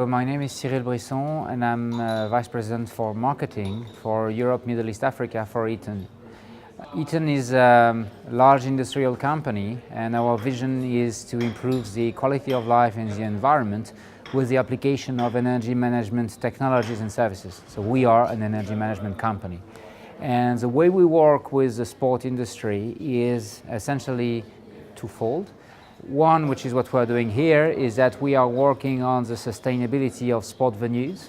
My name is Cyrille Brisson and I'm Vice President for Marketing for Europe, Middle East, Africa for Eaton. Eaton is a large industrial company and our vision is to improve the quality of life and the environment with the application of energy management technologies and services. So we are an energy management company. And the way we work with the sport industry is essentially twofold. One, which is what we're doing here, is that we are working on the sustainability of sport venues.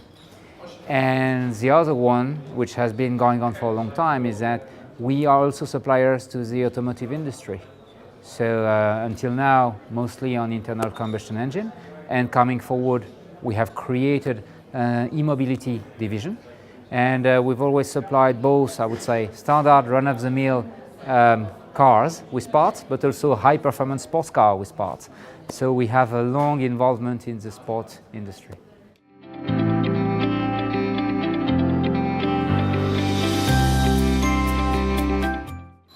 And the other one, which has been going on for a long time, is that we are also suppliers to the automotive industry. So until now, mostly on internal combustion engine. And coming forward, we have created an e-mobility division. And we've always supplied both, I would say, standard run-of-the-mill cars with parts, but also high-performance sports car with parts. So we have a long involvement in the sport industry.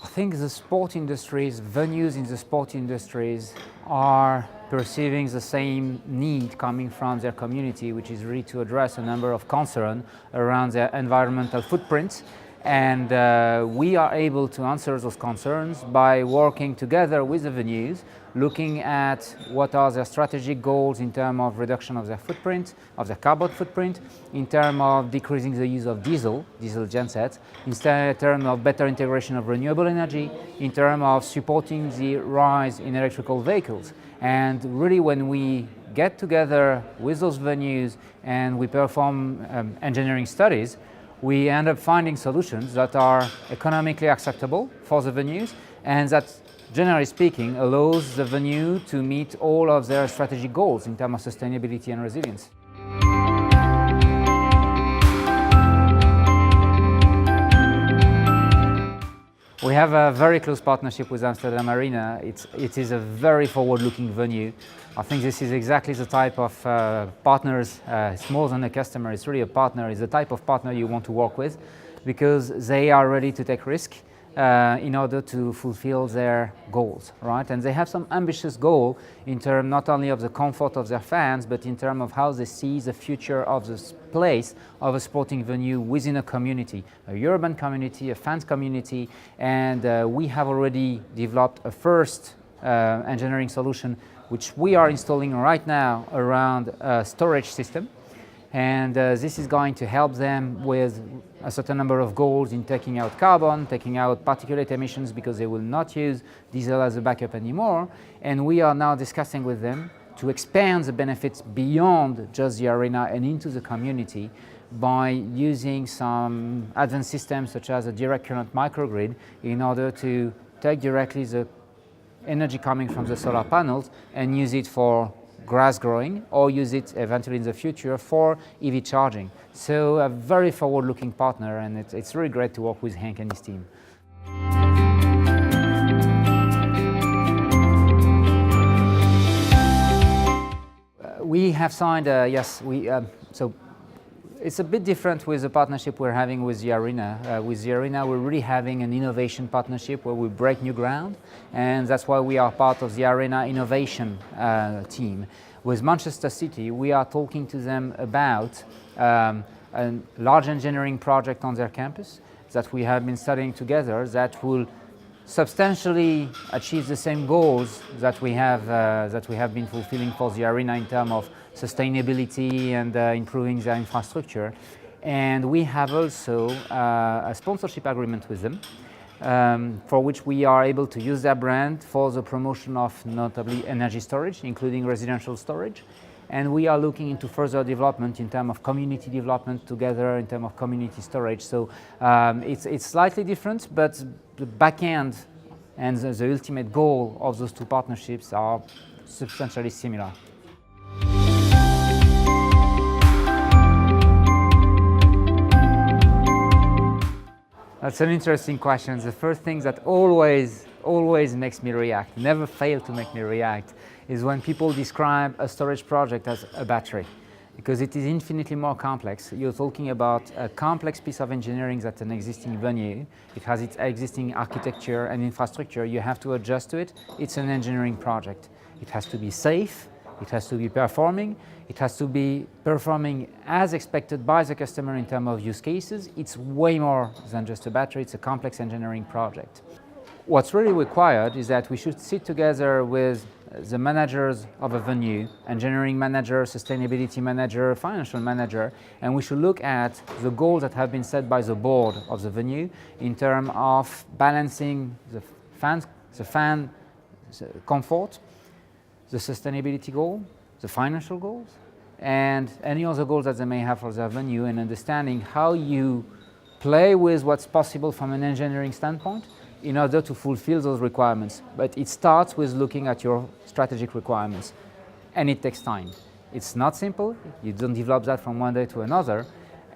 I think the sport industries, venues in the sport industries are perceiving the same need coming from their community, which is really to address a number of concerns around their environmental footprint. And we are able to answer those concerns by working together with the venues, looking at what are their strategic goals in terms of reduction of their footprint, of their carbon footprint, in terms of decreasing the use of diesel gensets, in terms of better integration of renewable energy, in terms of supporting the rise in electrical vehicles. And really when we get together with those venues and we perform engineering studies, we end up finding solutions that are economically acceptable for the venues and that, generally speaking, allows the venue to meet all of their strategic goals in terms of sustainability and resilience. We have a very close partnership with Amsterdam Arena. It is a very forward-looking venue. I think this is exactly the type of partners, it's more than a customer, it's really a partner. It's the type of partner you want to work with because they are ready to take risk in order to fulfill their goals, right? And they have some ambitious goal in terms not only of the comfort of their fans, but in terms of how they see the future of this place of a sporting venue within a community, a urban community, a fans community. And we have already developed a first engineering solution which we are installing right now around a storage system. And this is going to help them with a certain number of goals in taking out carbon, taking out particulate emissions because they will not use diesel as a backup anymore. And we are now discussing with them to expand the benefits beyond just the arena and into the community by using some advanced systems such as a direct current microgrid in order to take directly the energy coming from the solar panels and use it for grass growing or use it eventually in the future for EV charging. So a very forward-looking partner, and it's really great to work with Hank and his team. We have signed, so it's a bit different with the partnership we're having with the arena. With the arena, we're really having an innovation partnership where we break new ground, and that's why we are part of the arena innovation team. With Manchester City, we are talking to them about a large engineering project on their campus that we have been studying together that will substantially achieve the same goals that we have been fulfilling for the arena in terms of sustainability and improving their infrastructure. And we have also a sponsorship agreement with them for which we are able to use their brand for the promotion of notably energy storage, including residential storage. And we are looking into further development in terms of community development together, in terms of community storage. So it's slightly different, but the back end and the ultimate goal of those two partnerships are substantially similar. That's an interesting question. The first thing that always makes me react, never fail to make me react, is when people describe a storage project as a battery, because it is infinitely more complex. You're talking about a complex piece of engineering that's an existing venue. It has its existing architecture and infrastructure. You have to adjust to it. It's an engineering project. It has to be safe. it has to be performing, it has to be performing as expected by the customer in terms of use cases. It's way more than just a battery, it's a complex engineering project. What's really required is that we should sit together with the managers of a venue, engineering manager, sustainability manager, financial manager, and we should look at the goals that have been set by the board of the venue in terms of balancing the fan comfort, the sustainability goal, the financial goals, and any other goals that they may have for their venue, and understanding how you play with what's possible from an engineering standpoint in order to fulfill those requirements. But it starts with looking at your strategic requirements, and it takes time. It's not simple, you don't develop that from one day to another,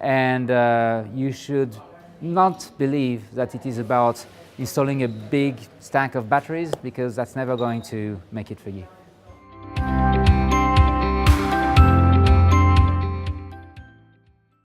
and you should not believe that it is about installing a big stack of batteries, because that's never going to make it for you.